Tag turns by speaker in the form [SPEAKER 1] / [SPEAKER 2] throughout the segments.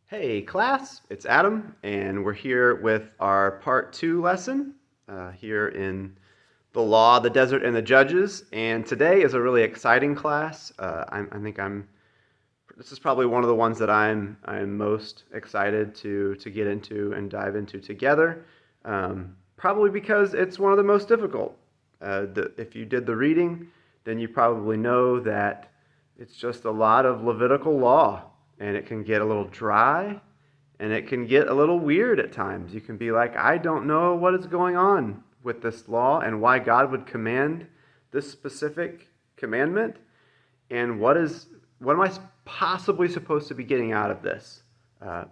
[SPEAKER 1] Hey class, it's Adam, and we're here with our part 2 lesson here in the Law, the Desert, and the Judges. And today is a really exciting class. This is probably one of the ones that I'm most excited to get into and dive into together. Probably because it's one of the most difficult. If you did the reading, then you probably know that it's just a lot of Levitical law, and it can get a little dry, and it can get a little weird at times. You can be like, I don't know what is going on with this law and why God would command this specific commandment, and what am I possibly supposed to be getting out of this? Uh,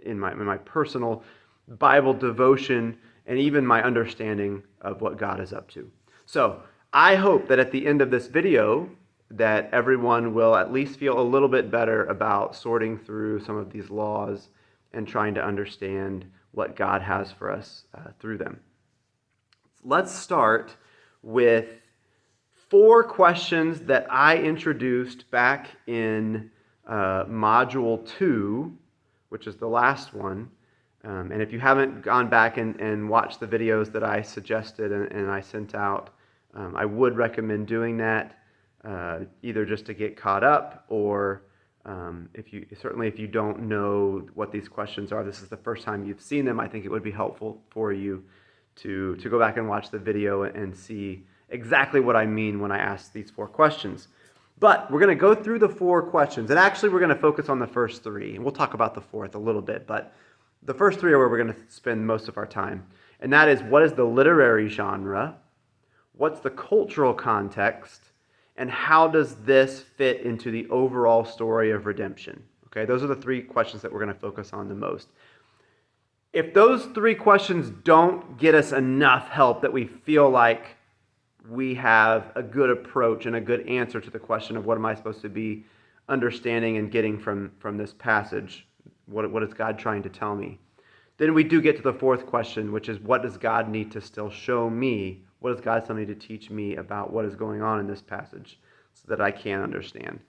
[SPEAKER 1] in my personal Bible devotion and even my understanding of what God is up to. So I hope that at the end of this video that everyone will at least feel a little bit better about sorting through some of these laws and trying to understand what God has for us through them. Let's start with 4 questions that I introduced back in Module 2, which is the last one. And if you haven't gone back and watched the videos that I suggested and I sent out, I would recommend doing that, either just to get caught up, or if you don't know what these questions are, this is the first time you've seen them, I think it would be helpful for you to go back and watch the video and see exactly what I mean when I ask these 4 questions. But we're going to go through the 4 questions, and actually we're going to focus on the first 3, and we'll talk about the 4th a little bit, but the first 3 are where we're going to spend most of our time. And that is, what is the literary genre? What's the cultural context? And how does this fit into the overall story of redemption? Okay, those are the 3 questions that we're going to focus on the most. If those 3 questions don't get us enough help that we feel like we have a good approach and a good answer to the question of what am I supposed to be understanding and getting from this passage, what is God trying to tell me, then we do get to the 4th question, which is, what does God need to still show me? What does God still need to teach me about what is going on in this passage so that I can understand?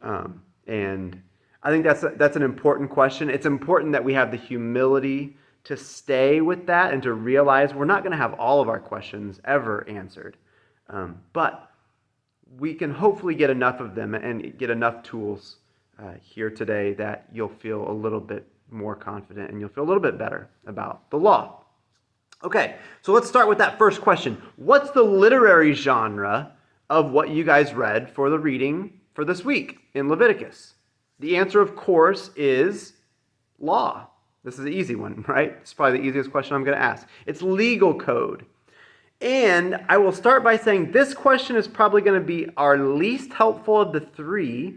[SPEAKER 1] And I think that's an important question. It's important that we have the humility to stay with that and to realize we're not going to have all of our questions ever answered. But we can hopefully get enough of them and get enough tools here today that you'll feel a little bit more confident and you'll feel a little bit better about the law. Okay, so let's start with that first question. What's the literary genre of what you guys read for the reading for this week in Leviticus? The answer, of course, is law. This is an easy one, right? It's probably the easiest question I'm going to ask. It's legal code. And I will start by saying this question is probably going to be our least helpful of the 3,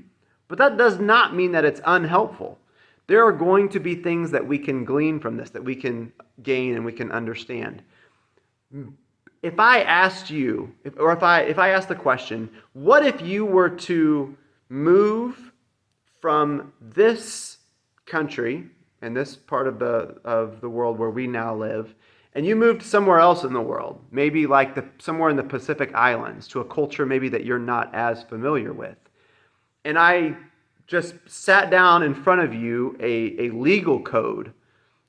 [SPEAKER 1] but that does not mean that it's unhelpful. There are going to be things that we can glean from this, that we can gain and we can understand. If I asked you, if I asked the question, what if you were to move from this country and this part of the world where we now live, and you moved somewhere else in the world, maybe like somewhere in the Pacific Islands, to a culture maybe that you're not as familiar with, and I just sat down in front of you a legal code,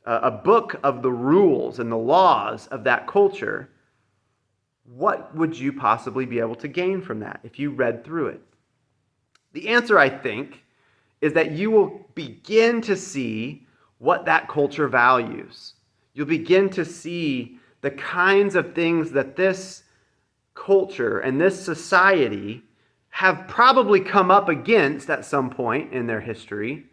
[SPEAKER 1] a book of the rules and the laws of that culture, what would you possibly be able to gain from that if you read through it? The answer, I think, is that you will begin to see what that culture values. You'll begin to see the kinds of things that this culture and this society have probably come up against at some point in their history,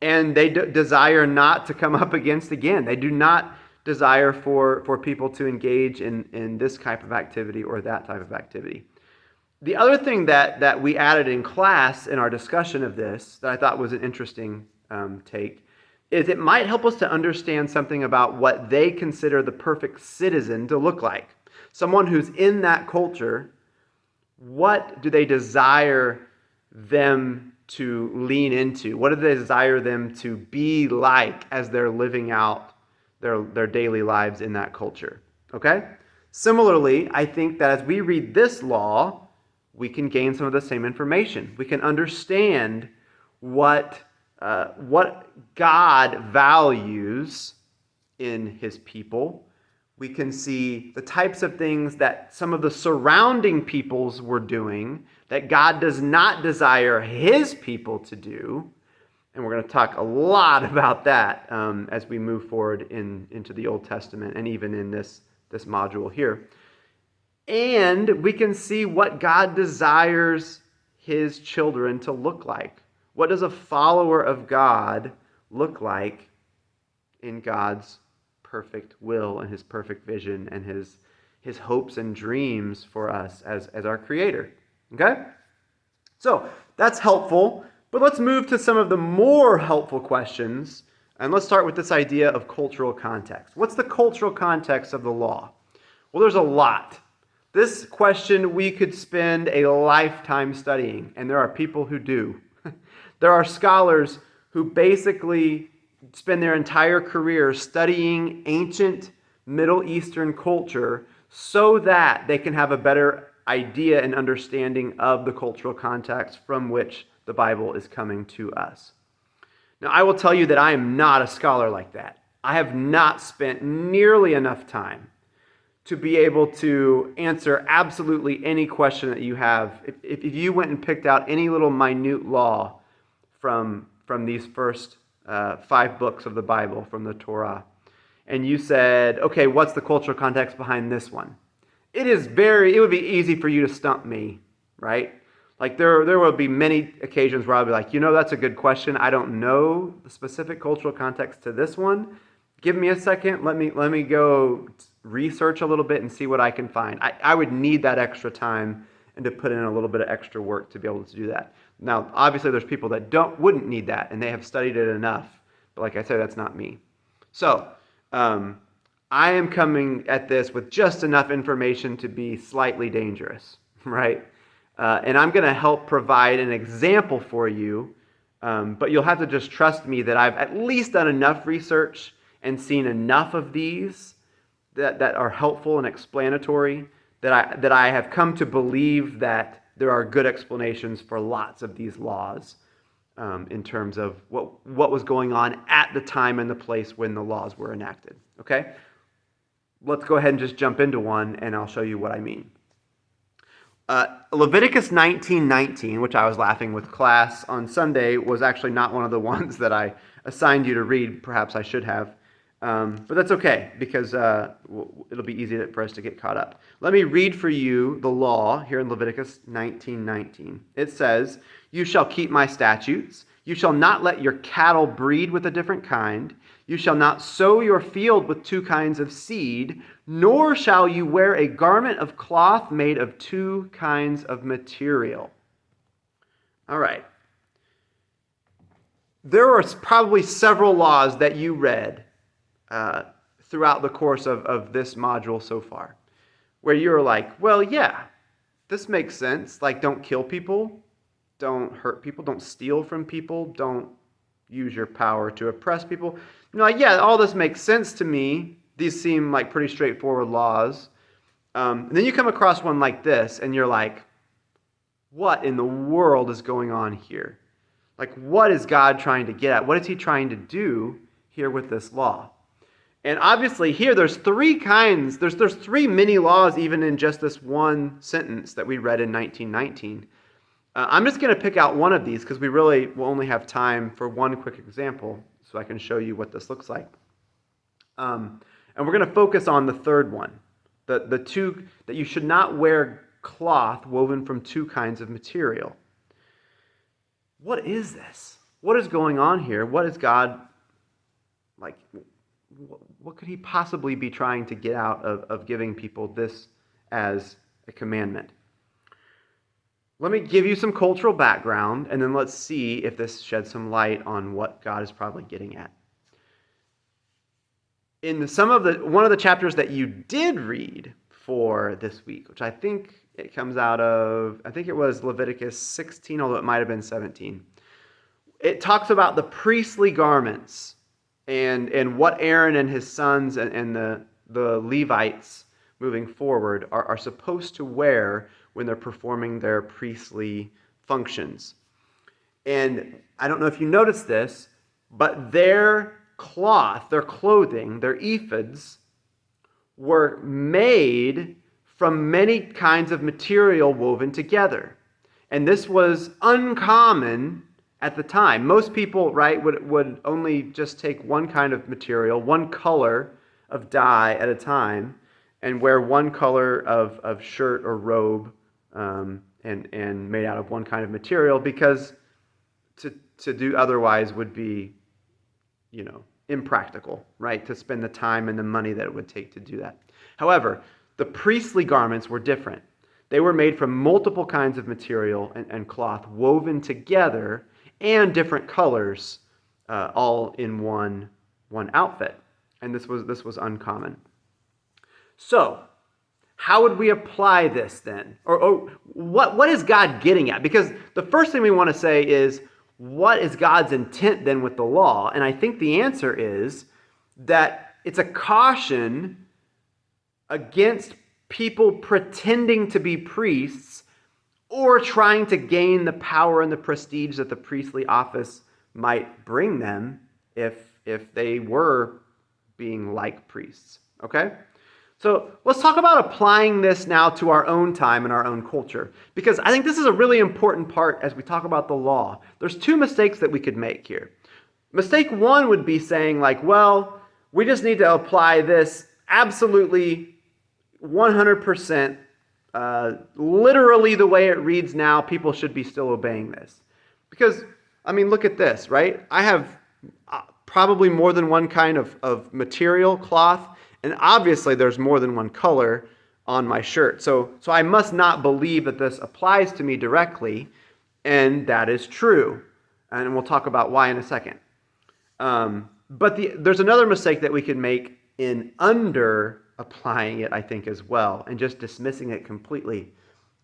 [SPEAKER 1] and they desire not to come up against again. They do not desire for people to engage in this type of activity or that type of activity. The other thing that we added in class in our discussion of this that I thought was an interesting take is it might help us to understand something about what they consider the perfect citizen to look like. Someone who's in that culture, what do they desire them to lean into? What do they desire them to be like as they're living out their daily lives in that culture? Okay? Similarly, I think that as we read this law, we can gain some of the same information. We can understand what what God values in his people. We can see the types of things that some of the surrounding peoples were doing that God does not desire his people to do. And we're going to talk a lot about that as we move forward into the Old Testament and even in this module here. And we can see what God desires his children to look like. What does a follower of God look like in God's perfect will and his perfect vision and his hopes and dreams for us as our Creator? Okay? So that's helpful, but let's move to some of the more helpful questions, and let's start with this idea of cultural context. What's the cultural context of the law? Well, there's a lot. This question we could spend a lifetime studying, and there are people who do. There are scholars who basically spend their entire career studying ancient Middle Eastern culture so that they can have a better idea and understanding of the cultural context from which the Bible is coming to us. Now, I will tell you that I am not a scholar like that. I have not spent nearly enough time to be able to answer absolutely any question that you have. If you went and picked out any little minute law from these first 5 books of the Bible, from the Torah, and you said, okay, what's the cultural context behind this one? It would be easy for you to stump me, right? Like there will be many occasions where I'll be like, that's a good question. I don't know the specific cultural context to this one. Give me a second. Let me go research a little bit and see what I can find. I would need that extra time and to put in a little bit of extra work to be able to do that. Now, obviously, there's people that wouldn't need that, and they have studied it enough. But like I said, that's not me. So I am coming at this with just enough information to be slightly dangerous, right? And I'm going to help provide an example for you, but you'll have to just trust me that I've at least done enough research and seen enough of these that are helpful and explanatory that I have come to believe that there are good explanations for lots of these laws in terms of what was going on at the time and the place when the laws were enacted. Okay? Let's go ahead and just jump into one, and I'll show you what I mean. Leviticus 19:19, which I was laughing with class on Sunday, was actually not one of the ones that I assigned you to read. Perhaps I should have. But that's okay, because it'll be easy for us to get caught up. Let me read for you the law here in Leviticus 19:19. It says, "You shall keep my statutes. You shall not let your cattle breed with a different kind. You shall not sow your field with 2 kinds of seed, nor shall you wear a garment of cloth made of 2 kinds of material." All right. There are probably several laws that you read throughout the course of this module so far, where you're like, well, yeah, this makes sense. Like, don't kill people, don't hurt people, don't steal from people, don't use your power to oppress people. Like, yeah, all this makes sense to me. These seem like pretty straightforward laws. And then you come across one like this, and you're like, what in the world is going on here? Like, what is God trying to get at? What is he trying to do here with this law? And obviously here there's 3 kinds. There's 3 mini laws even in just this one sentence that we read in 1919. I'm just going to pick out one of these because we really will only have time for one quick example so I can show you what this looks like. And we're going to focus on the third one, the 2, that you should not wear cloth woven from 2 kinds of material. What is this? What is going on here? What is God like? What could he possibly be trying to get out of giving people this as a commandment? Let me give you some cultural background, and then let's see if this sheds some light on what God is probably getting at. In one of the chapters that you did read for this week, which I think it comes out of, I think it was Leviticus 16, although it might have been 17. It talks about the priestly garments and what Aaron and his sons and the Levites moving forward are supposed to wear when they're performing their priestly functions. And I don't know if you noticed this, but their cloth, their clothing, their ephods were made from many kinds of material woven together. And this was uncommon at the time. Most people, right, would only just take one kind of material, one color of dye at a time, and wear one color of shirt or robe, and made out of one kind of material, because to do otherwise would be, impractical, right? To spend the time and the money that it would take to do that. However, the priestly garments were different. They were made from multiple kinds of material and cloth woven together, and different colors, all in one outfit. And this was uncommon. So, how would we apply this then? Or what is God getting at? Because the first thing we want to say is, what is God's intent then with the law? And I think the answer is that it's a caution against people pretending to be priests or trying to gain the power and the prestige that the priestly office might bring them if they were being like priests. Okay? So let's talk about applying this now to our own time and our own culture, because I think this is a really important part as we talk about the law. There's two mistakes that we could make here. Mistake one would be saying well, we just need to apply this absolutely 100%, literally the way it reads now. People should be still obeying this. Because, look at this, right? I have probably more than one kind of material, cloth, and obviously there's more than one color on my shirt. So I must not believe that this applies to me directly, and that is true. And we'll talk about why in a second. But there's another mistake that we can make in under applying it, I think, as well, and just dismissing it completely.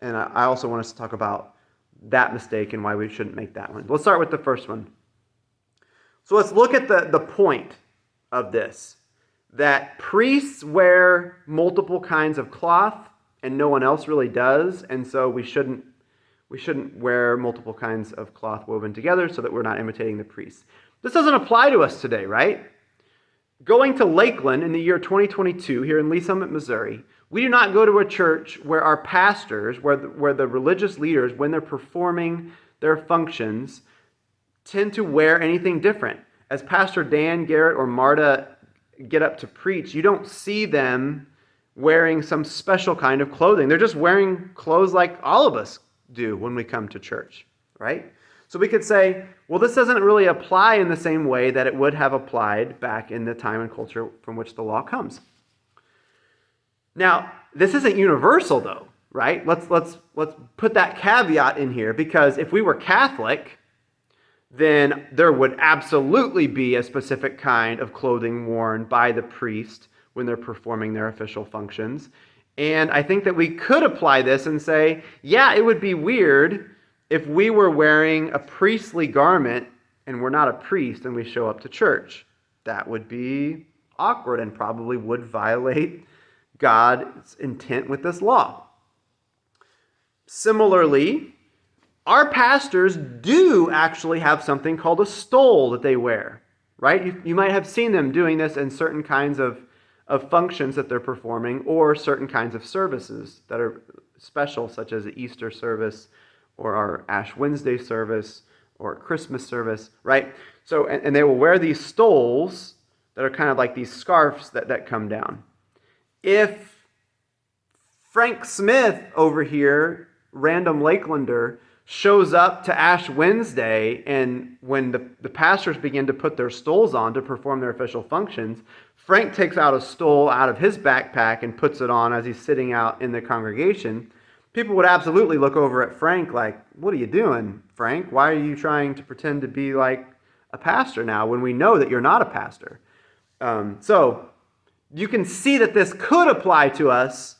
[SPEAKER 1] And I also want us to talk about that mistake and why we shouldn't make that one. Let's start with the first one. So let's look at the point of this, that priests wear multiple kinds of cloth and no one else really does, and so we shouldn't wear multiple kinds of cloth woven together so that we're not imitating the priests. This doesn't apply to us today, right? Going to Lakeland in the year 2022 here in Lee Summit, Missouri, we do not go to a church where our pastors, where the religious leaders, when they're performing their functions, tend to wear anything different. As Pastor Dan, Garrett, or Marta get up to preach, you don't see them wearing some special kind of clothing. They're just wearing clothes like all of us do when we come to church, right? So we could say, well, this doesn't really apply in the same way that it would have applied back in the time and culture from which the law comes. Now, this isn't universal though, right? Let's put that caveat in here, because if we were Catholic, then there would absolutely be a specific kind of clothing worn by the priest when they're performing their official functions. And I think that we could apply this and say, yeah, it would be weird if we were wearing a priestly garment and we're not a priest and we show up to church. That would be awkward and probably would violate God's intent with this law. Similarly, our pastors do actually have something called a stole that they wear, right? You might have seen them doing this in certain kinds of functions that they're performing, or certain kinds of services that are special, such as the Easter service or our Ash Wednesday service or Christmas service, right? So, and they will wear these stoles that are kind of like these scarves that come down. If Frank Smith over here, random Lakelander, shows up to Ash Wednesday, and when the pastors begin to put their stoles on to perform their official functions, Frank takes out a stole out of his backpack and puts it on as he's sitting out in the congregation, people would absolutely look over at Frank like, what are you doing, Frank? Why are you trying to pretend to be like a pastor now when we know that you're not a pastor? So you can see that this could apply to us,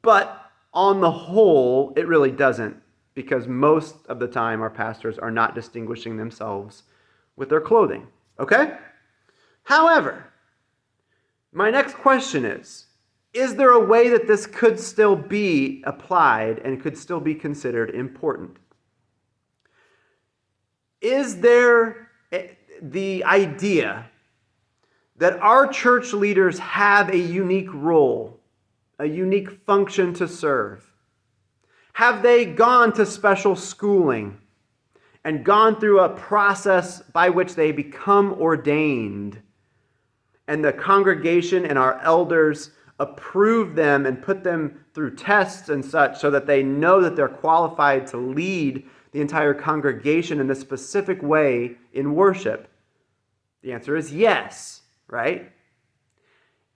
[SPEAKER 1] but on the whole, it really doesn't, because most of the time our pastors are not distinguishing themselves with their clothing. Okay? However, my next question is there a way that this could still be applied and could still be considered important? Is there the idea that our church leaders have a unique role, a unique function to serve? Have they gone to special schooling and gone through a process by which they become ordained, and the congregation and our elders approve them and put them through tests and such so that they know that they're qualified to lead the entire congregation in a specific way in worship? The answer is yes, right?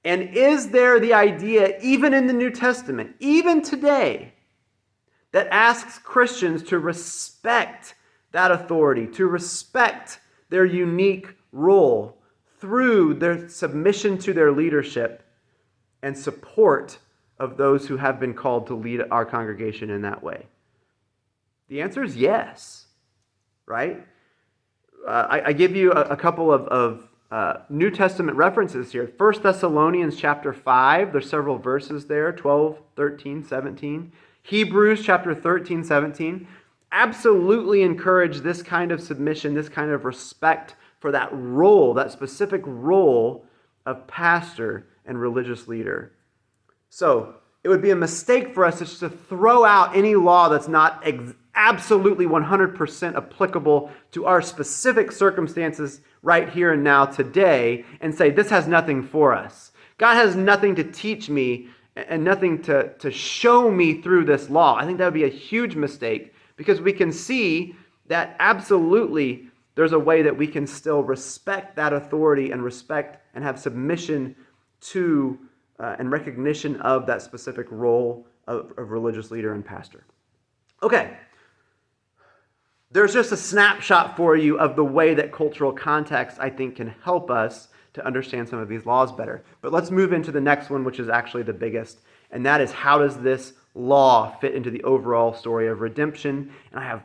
[SPEAKER 1] And is there the idea, even in the New Testament, even today, that asks Christians to respect that authority, to respect their unique role through their submission to their leadership and support of those who have been called to lead our congregation in that way? The answer is yes, right? I give you a couple of New Testament references here. 1 Thessalonians chapter 5, there's several verses there, 12, 13, 17. Hebrews chapter 13, 17. Absolutely encourage this kind of submission, this kind of respect for that role, that specific role of pastor and religious leader. So it would be a mistake for us just to throw out any law that's not absolutely 100% applicable to our specific circumstances right here and now today and say, this has nothing for us. God has nothing to teach me and nothing to show me through this law. I think that would be a huge mistake, because we can see that absolutely there's a way that we can still respect that authority and respect and have submission to and recognition of that specific role of religious leader and pastor. Okay. There's just a snapshot for you of the way that cultural context, I think, can help us to understand some of these laws better. But let's move into the next one, which is actually the biggest, and that is, how does this law fit into the overall story of redemption? And I have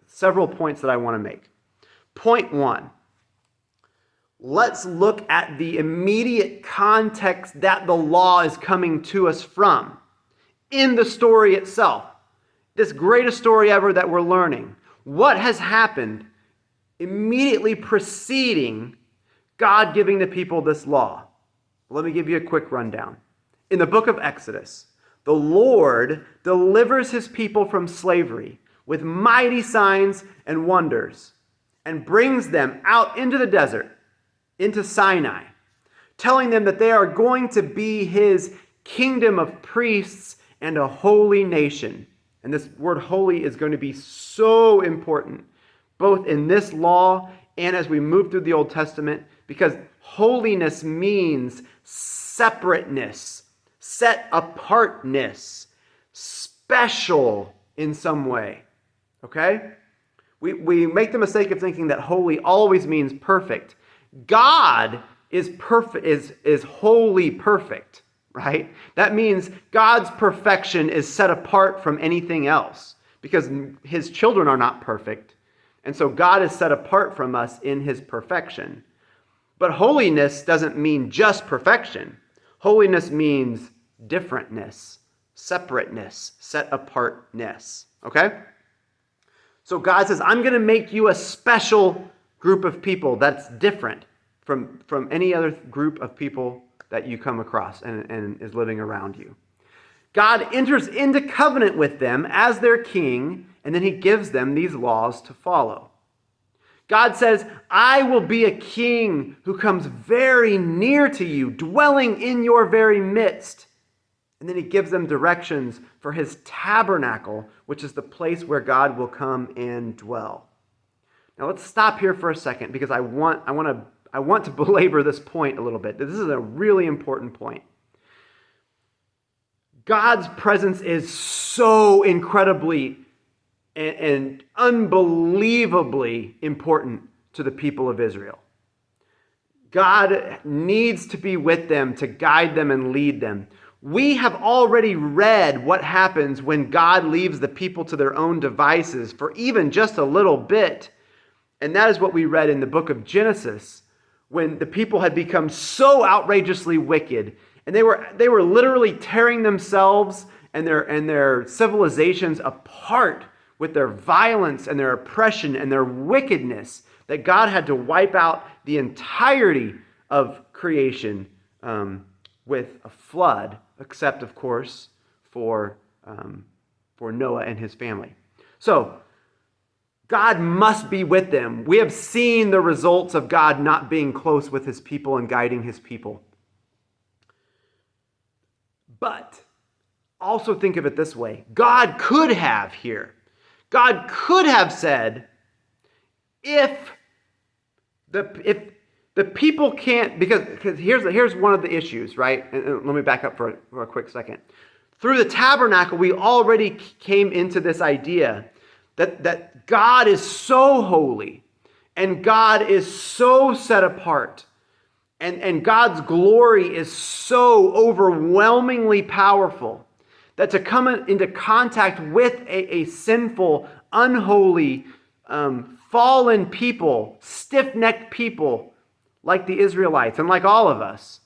[SPEAKER 1] several points that I want to make. Point one, let's look at the immediate context that the law is coming to us from in the story itself. This greatest story ever that we're learning. What has happened immediately preceding God giving the people this law? Let me give you a quick rundown. In the book of Exodus, the Lord delivers his people from slavery with mighty signs and wonders and brings them out into the desert, into Sinai, telling them that they are going to be his kingdom of priests and a holy nation. And this word holy is going to be so important, both in this law and as we move through the Old Testament, because holiness means separateness, set apartness, special in some way. Okay? We make the mistake of thinking that holy always means perfect. God is perfect, is wholly perfect, right? That means God's perfection is set apart from anything else, because his children are not perfect. And so God is set apart from us in his perfection. But holiness doesn't mean just perfection. Holiness means differentness, separateness, set apartness. Okay? So God says, I'm going to make you a special group of people that's different from any other group of people that you come across and is living around you. God enters into covenant with them as their king, and then he gives them these laws to follow. God says, I will be a king who comes very near to you, dwelling in your very midst. And then he gives them directions for his tabernacle, which is the place where God will come and dwell. Now let's stop here for a second, because I want to belabor this point a little bit. This is a really important point. God's presence is so incredibly and unbelievably important to the people of Israel. God needs to be with them to guide them and lead them. We have already read what happens when God leaves the people to their own devices for even just a little bit. And that is what we read in the book of Genesis, when the people had become so outrageously wicked, and they were literally tearing themselves and their civilizations apart with their violence and their oppression and their wickedness, that God had to wipe out the entirety of creation with a flood, except, of course, for Noah and his family. So, God must be with them. We have seen the results of God not being close with his people and guiding his people. But also think of it this way. God could have said, if the people can't, because here's one of the issues, right? And let me back up for a quick second. Through the tabernacle, we already came into this idea that God is so holy and God is so set apart and God's glory is so overwhelmingly powerful that to come into contact with a sinful, unholy, fallen people, stiff-necked people like the Israelites and like all of us,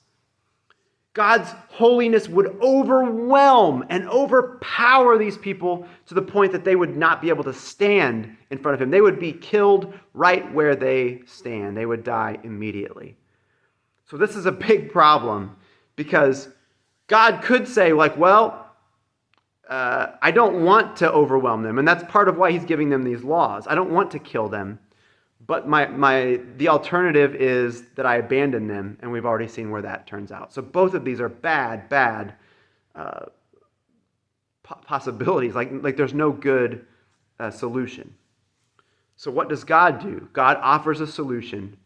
[SPEAKER 1] God's holiness would overwhelm and overpower these people to the point that they would not be able to stand in front of him. They would be killed right where they stand. They would die immediately. So this is a big problem because God could say, like, well, I don't want to overwhelm them. And that's part of why he's giving them these laws. I don't want to kill them. But the alternative is that I abandon them, and we've already seen where that turns out. So both of these are bad possibilities. Like there's no good solution. So what does God do? God offers a solution,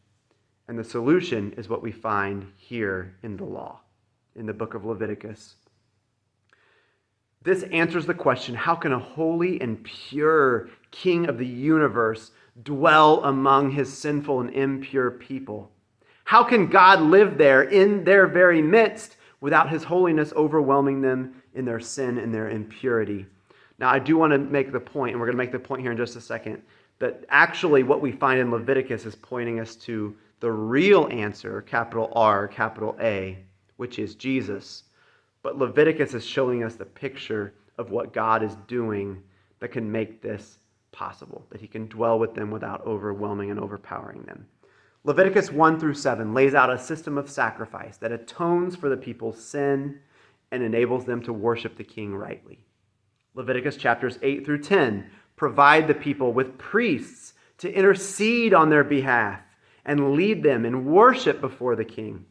[SPEAKER 1] and the solution is what we find here in the law, in the book of Leviticus. This answers the question, how can a holy and pure King of the universe dwell among his sinful and impure people? How can God live there in their very midst without his holiness overwhelming them in their sin and their impurity? Now, I do want to make the point, and we're going to make the point here in just a second, that actually what we find in Leviticus is pointing us to the real answer, capital R, capital A, which is Jesus. But Leviticus is showing us the picture of what God is doing that can make this possible, that he can dwell with them without overwhelming and overpowering them. Leviticus 1 through 7 lays out a system of sacrifice that atones for the people's sin and enables them to worship the king rightly. Leviticus chapters 8 through 10 provide the people with priests to intercede on their behalf and lead them in worship before the king.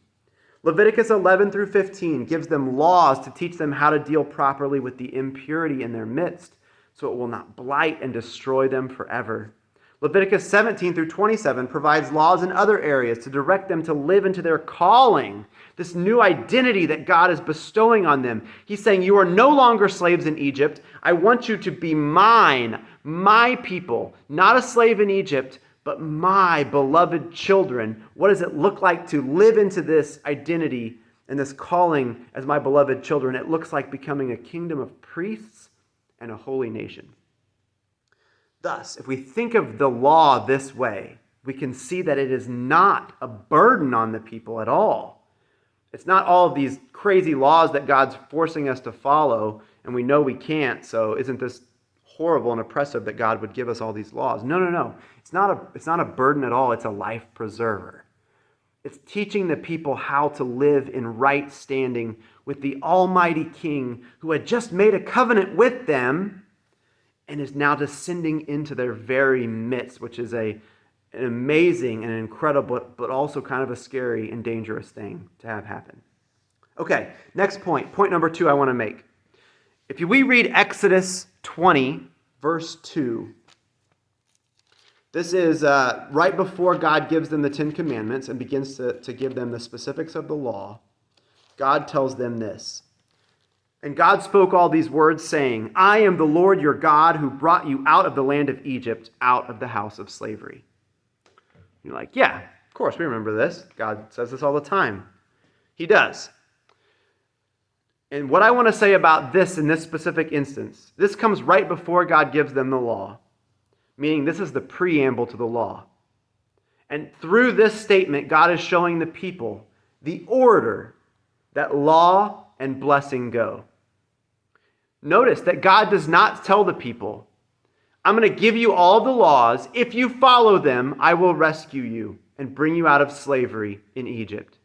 [SPEAKER 1] Leviticus 11 through 15 gives them laws to teach them how to deal properly with the impurity in their midst, so it will not blight and destroy them forever. Leviticus 17 through 27 provides laws in other areas to direct them to live into their calling, this new identity that God is bestowing on them. He's saying, you are no longer slaves in Egypt. I want you to be mine, my people, not a slave in Egypt, but my beloved children. What does it look like to live into this identity and this calling as my beloved children? It looks like becoming a kingdom of priests and a holy nation. Thus, if we think of the law this way, we can see that it is not a burden on the people at all. It's not all of these crazy laws that God's forcing us to follow, and we know we can't, so isn't this horrible and oppressive that God would give us all these laws? No. It's not a burden at all. It's a life preserver. It's teaching the people how to live in right standing with the Almighty King who had just made a covenant with them and is now descending into their very midst, which is an amazing and incredible, but also kind of a scary and dangerous thing to have happen. Okay, next point. Point number 2 I want to make. If we read Exodus 20, verse 2, this is right before God gives them the Ten Commandments and begins to give them the specifics of the law. God tells them this. And God spoke all these words, saying, I am the Lord your God who brought you out of the land of Egypt, out of the house of slavery. You're like, yeah, of course, we remember this. God says this all the time. He does. And what I want to say about this in this specific instance, this comes right before God gives them the law, meaning this is the preamble to the law. And through this statement, God is showing the people the order that law and blessing go. Notice that God does not tell the people, I'm going to give you all the laws. If you follow them, I will rescue you and bring you out of slavery in Egypt.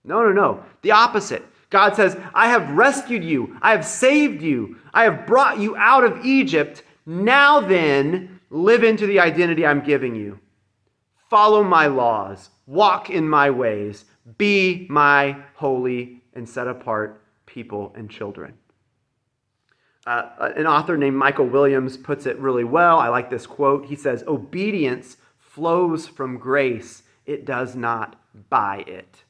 [SPEAKER 1] No, no, no. The opposite. God says, I have rescued you. I have saved you. I have brought you out of Egypt. Now then, live into the identity I'm giving you. Follow my laws. Walk in my ways. Be my holy and set apart people and children. An author named Michael Williams puts it really well. I like this quote. He says, obedience flows from grace. It does not buy it.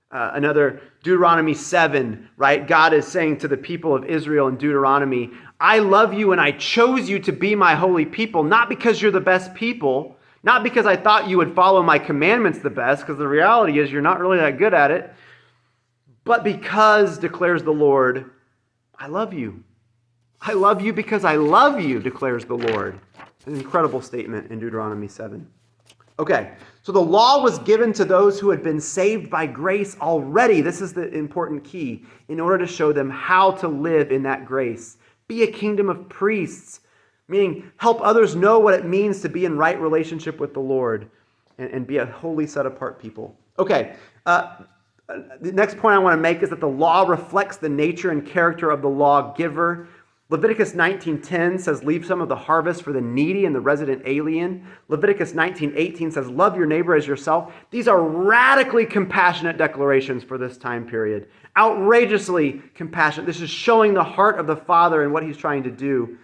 [SPEAKER 1] Another, Deuteronomy 7, right? God is saying to the people of Israel in Deuteronomy, I love you and I chose you to be my holy people, not because you're the best people, not because I thought you would follow my commandments the best, because the reality is you're not really that good at it, but because, declares the Lord, I love you. I love you because I love you, declares the Lord. An incredible statement in Deuteronomy 7. Okay, so the law was given to those who had been saved by grace already. This is the important key, in order to show them how to live in that grace. Be a kingdom of priests, meaning help others know what it means to be in right relationship with the Lord and be a holy set apart people. Okay, the next point I want to make is that the law reflects the nature and character of the lawgiver. Leviticus 19:10 says, leave some of the harvest for the needy and the resident alien. Leviticus 19:18 says, love your neighbor as yourself. These are radically compassionate declarations for this time period. Outrageously compassionate. This is showing the heart of the Father and what he's trying to do.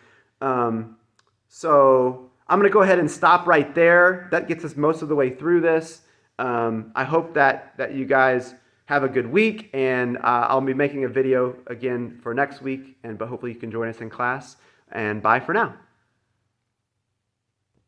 [SPEAKER 1] So I'm going to go ahead and stop right there. That gets us most of the way through this. I hope that you guys have a good week, and I'll be making a video again for next week, but hopefully you can join us in class, and bye for now.